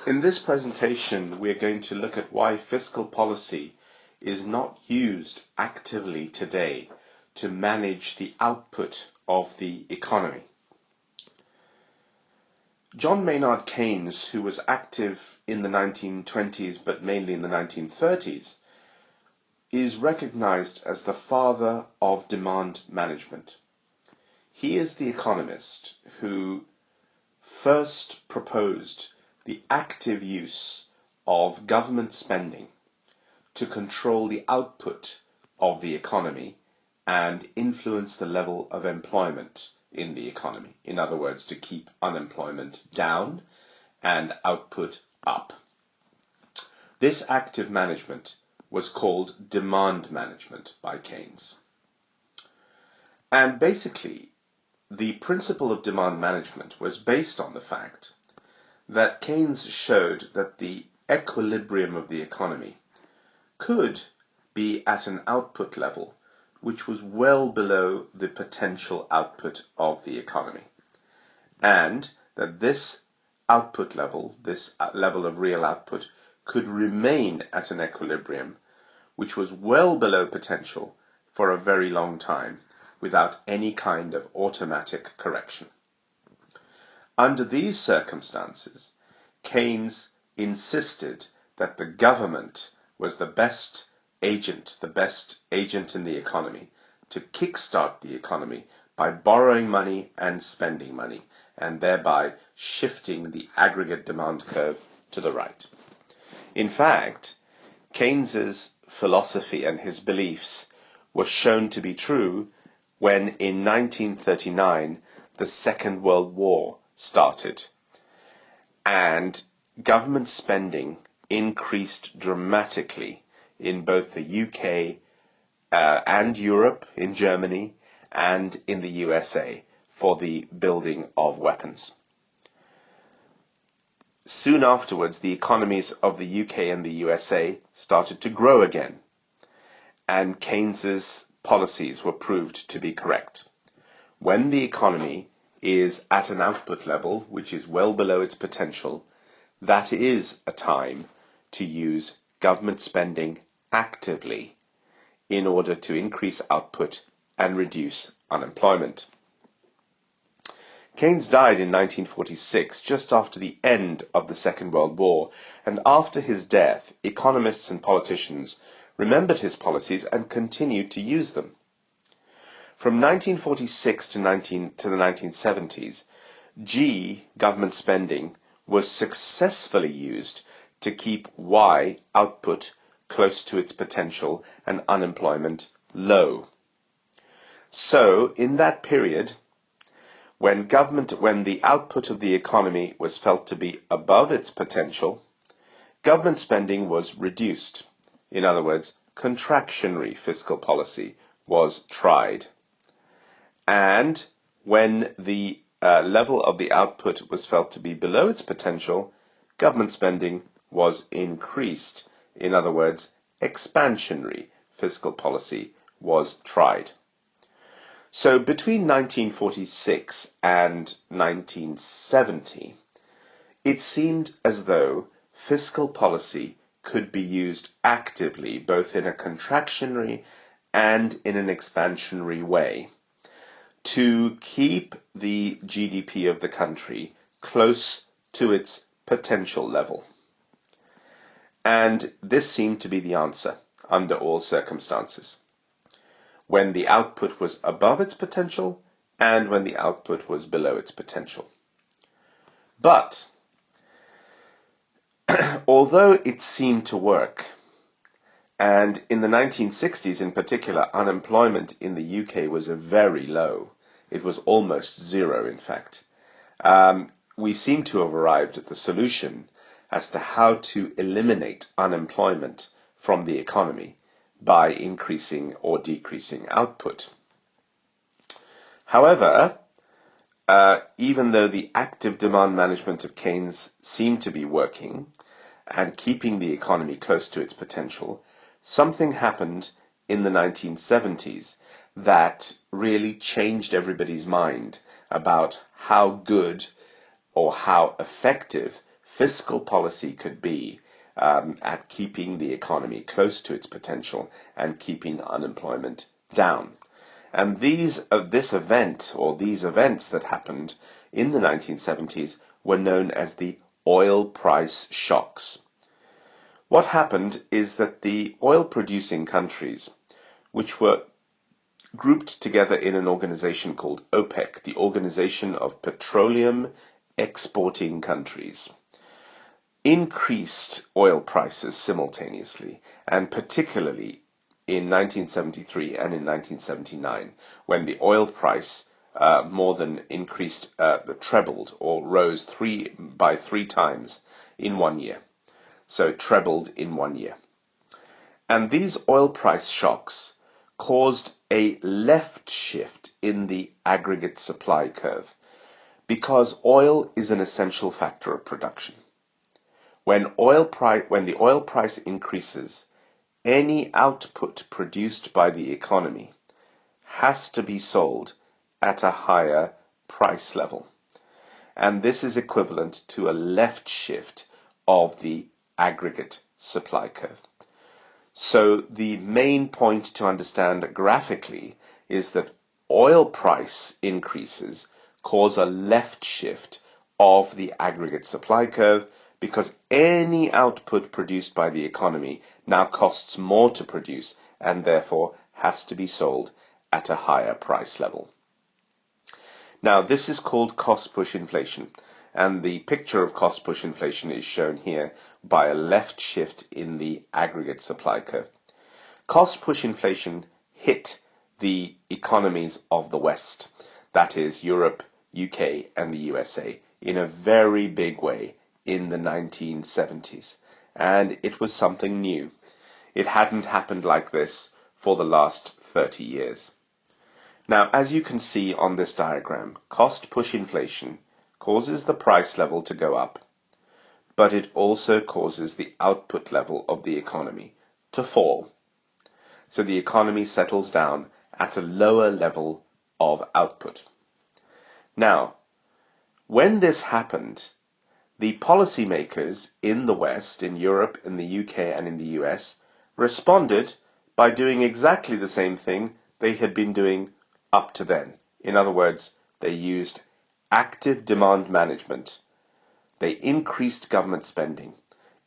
In this presentation, we're going to look at why fiscal policy is not used actively today to manage the output of the economy. John Maynard Keynes, who was active in the 1920s but mainly in the 1930s, is recognized as the father of demand management. He is the economist who first proposed the active use of government spending to control the output of the economy and influence the level of employment in the economy. In other words, to keep unemployment down and output up. This active management was called demand management by Keynes. And basically, the principle of demand management was based on the fact that Keynes showed that the equilibrium of the economy could be at an output level which was well below the potential output of the economy, and that this output level, this level of real output, could remain at an equilibrium which was well below potential for a very long time without any kind of automatic correction. Under these circumstances, Keynes insisted that the government was the best agent in the economy to kickstart the economy by borrowing money and spending money, and thereby shifting the aggregate demand curve to the right. In fact, Keynes's philosophy and his beliefs were shown to be true when in 1939 the Second World War started and government spending increased dramatically in both the UK and Europe, in Germany and in the USA for the building of weapons. Soon afterwards, the economies of the UK and the USA started to grow again, and Keynes's policies were proved to be correct. When the economy is at an output level which is well below its potential, that is a time to use government spending actively in order to increase output and reduce unemployment. Keynes died in 1946, just after the end of the Second World War, and after his death, economists and politicians remembered his policies and continued to use them. From 1946 to the 1970s, government spending was successfully used to keep Y, output, close to its potential and unemployment low. So, in that period, when the output of the economy was felt to be above its potential, government spending was reduced. In other words, contractionary fiscal policy was tried. And when the level of the output was felt to be below its potential, government spending was increased. In other words, expansionary fiscal policy was tried. So between 1946 and 1970, it seemed as though fiscal policy could be used actively, both in a contractionary and in an expansionary way, to keep the GDP of the country close to its potential level. And this seemed to be the answer under all circumstances, when the output was above its potential and when the output was below its potential. But although it seemed to work, and in the 1960s in particular, unemployment in the UK was very low. It was almost zero, in fact. We seem to have arrived at the solution as to how to eliminate unemployment from the economy by increasing or decreasing output. However, even though the active demand management of Keynes seemed to be working and keeping the economy close to its potential, something happened in the 1970s that really changed everybody's mind about how good or how effective fiscal policy could be at keeping the economy close to its potential and keeping unemployment down. And these events that happened in the 1970s were known as the oil price shocks. What happened is that the oil-producing countries, which were grouped together in an organization called OPEC, the Organization of Petroleum Exporting Countries, increased oil prices simultaneously, and particularly in 1973 and in 1979, when the oil price more than trebled or rose by three times in 1 year. So it trebled in 1 year. And these oil price shocks caused a left shift in the aggregate supply curve, because oil is an essential factor of production. When the oil price increases, any output produced by the economy has to be sold at a higher price level. And this is equivalent to a left shift of the aggregate supply curve. So the main point to understand graphically is that oil price increases cause a left shift of the aggregate supply curve, because any output produced by the economy now costs more to produce and therefore has to be sold at a higher price level. Now, this is called cost-push inflation, and the picture of cost-push inflation is shown here by a left shift in the aggregate supply curve. Cost-push inflation hit the economies of the West, that is Europe, UK, and the USA, in a very big way in the 1970s, and it was something new. It hadn't happened like this for the last 30 years. Now, as you can see on this diagram, cost-push inflation causes the price level to go up, but it also causes the output level of the economy to fall. So the economy settles down at a lower level of output. Now, when this happened, the policymakers in the West, in Europe, in the UK, and in the US, responded by doing exactly the same thing they had been doing up to then. In other words, they used active demand management. They increased government spending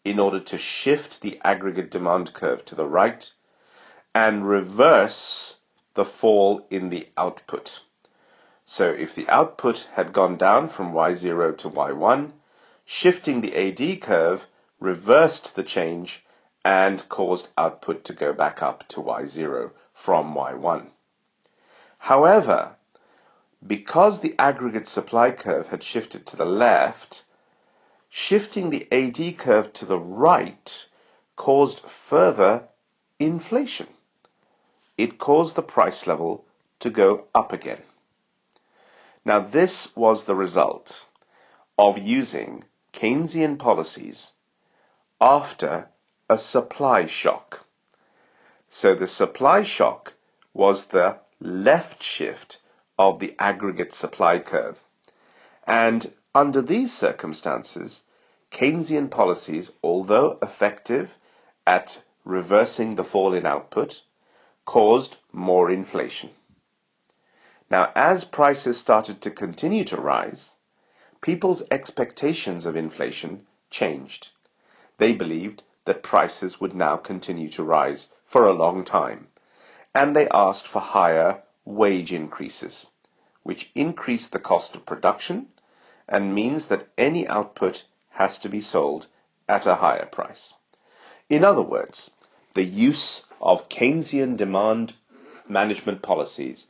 in order to shift the aggregate demand curve to the right and reverse the fall in the output. So if the output had gone down from Y0 to Y1, shifting the AD curve reversed the change and caused output to go back up to Y0 from Y1. However, because the aggregate supply curve had shifted to the left, shifting the AD curve to the right caused further inflation. It caused the price level to go up again. Now, this was the result of using Keynesian policies after a supply shock. So the supply shock was the left shift of the aggregate supply curve. And under these circumstances, Keynesian policies, although effective at reversing the fall in output, caused more inflation. Now, as prices started to continue to rise, people's expectations of inflation changed. They believed that prices would now continue to rise for a long time, and they asked for higher wage increases, which increase the cost of production and means that any output has to be sold at a higher price. In other words, the use of Keynesian demand management policies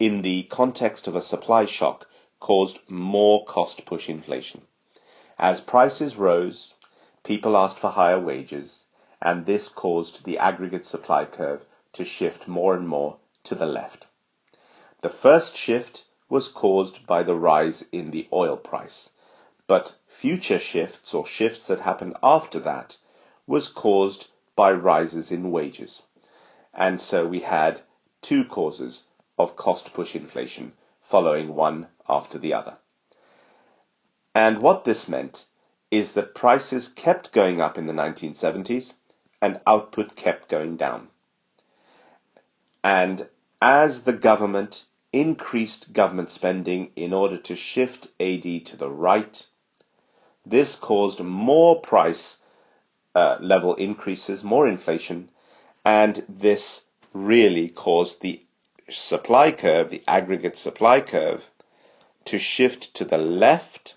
in the context of a supply shock caused more cost-push inflation. As prices rose, people asked for higher wages, and this caused the aggregate supply curve to shift more and more to the left. The first shift was caused by the rise in the oil price, but future shifts, or shifts that happened after that, was caused by rises in wages. And so we had two causes of cost-push inflation following one after the other. And what this meant is that prices kept going up in the 1970s and output kept going down. And as the government increased government spending in order to shift AD to the right, this caused more price level increases, more inflation, and this really caused the supply curve, the aggregate supply curve, to shift to the left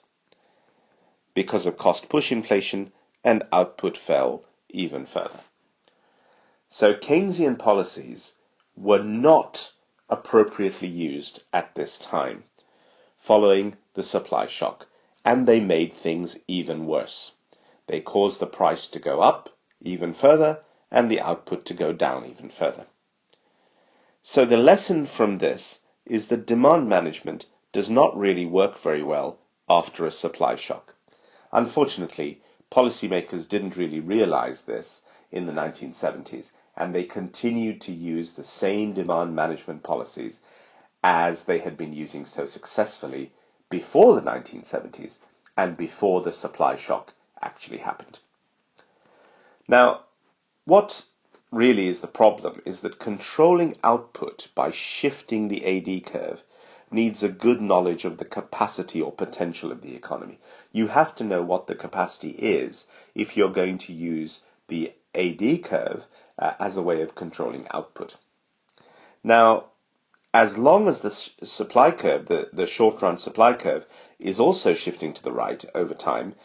because of cost-push inflation, and output fell even further. So Keynesian policies were not appropriately used at this time, following the supply shock, and they made things even worse. They caused the price to go up even further and the output to go down even further. So the lesson from this is that demand management does not really work very well after a supply shock. Unfortunately, policymakers didn't really realize this in the 1970s, and they continued to use the same demand management policies as they had been using so successfully before the 1970s and before the supply shock actually happened. Now, what really is the problem is that controlling output by shifting the AD curve needs a good knowledge of the capacity or potential of the economy. You have to know what the capacity is if you're going to use the AD curve as a way of controlling output. Now, as long as the supply curve, the short-run supply curve, is also shifting to the right over time,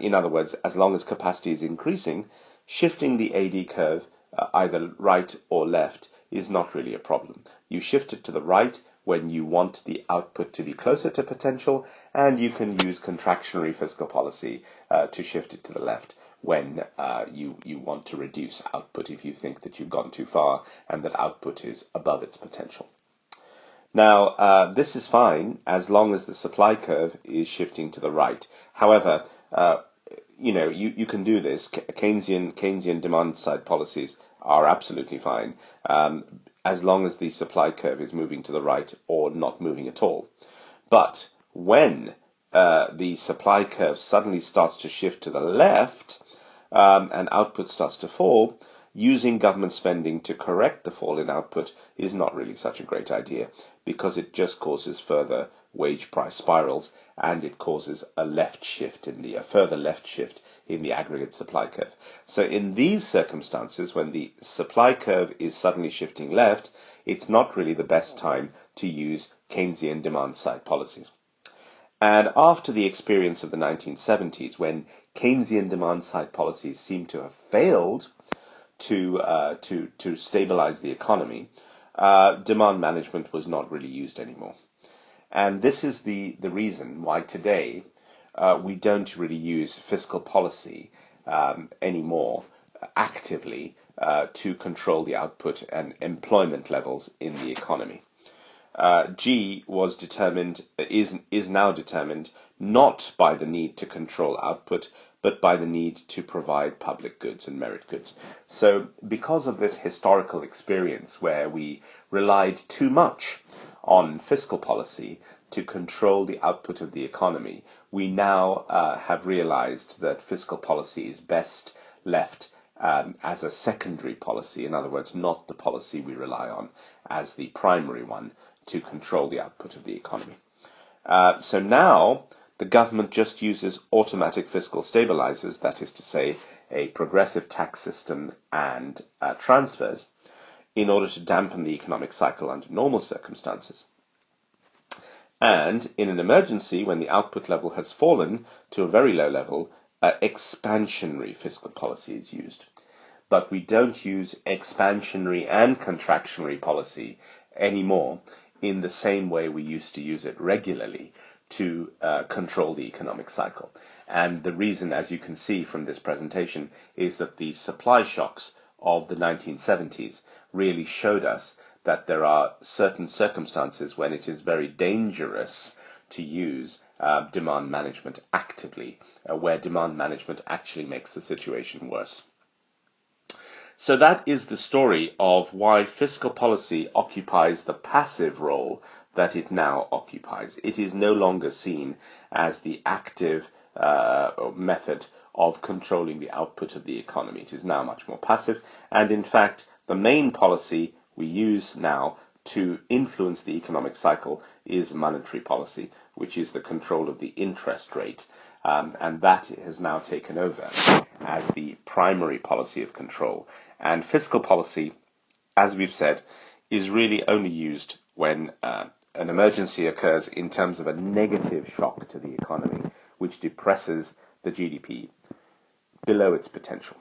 in other words, as long as capacity is increasing, shifting the AD curve either right or left is not really a problem. You shift it to the right when you want the output to be closer to potential, and you can use contractionary fiscal policy to shift it to the left when you want to reduce output if you think that you've gone too far and that output is above its potential. Now, this is fine as long as the supply curve is shifting to the right. However, you can do this. Keynesian demand side policies are absolutely fine as long as the supply curve is moving to the right or not moving at all. But when the supply curve suddenly starts to shift to the left and output starts to fall, using government spending to correct the fall in output is not really such a great idea, because it just causes further wage price spirals, and it causes a further left shift in the aggregate supply curve. So in these circumstances, when the supply curve is suddenly shifting left, it's not really the best time to use Keynesian demand side policies. And after the experience of the 1970s, when Keynesian demand side policies seem to have failed to stabilize the economy, demand management was not really used anymore. And this is the reason why today we don't really use fiscal policy anymore actively to control the output and employment levels in the economy. G is now determined not by the need to control output, but by the need to provide public goods and merit goods. So because of this historical experience where we relied too much on fiscal policy to control the output of the economy, we now have realized that fiscal policy is best left as a secondary policy, in other words, not the policy we rely on as the primary one to control the output of the economy. So now the government just uses automatic fiscal stabilizers, that is to say, a progressive tax system and transfers, in order to dampen the economic cycle under normal circumstances. And in an emergency, when the output level has fallen to a very low level, expansionary fiscal policy is used. But we don't use expansionary and contractionary policy anymore in the same way we used to use it regularly to control the economic cycle. And the reason, as you can see from this presentation, is that the supply shocks of the 1970s really showed us that there are certain circumstances when it is very dangerous to use demand management actively, where demand management actually makes the situation worse. So that is the story of why fiscal policy occupies the passive role that it now occupies. It is no longer seen as the active method of controlling the output of the economy. It is now much more passive, and in fact, the main policy we use now to influence the economic cycle is monetary policy, which is the control of the interest rate, and that has now taken over as the primary policy of control. And fiscal policy, as we've said, is really only used when an emergency occurs in terms of a negative shock to the economy, which depresses the GDP below its potential.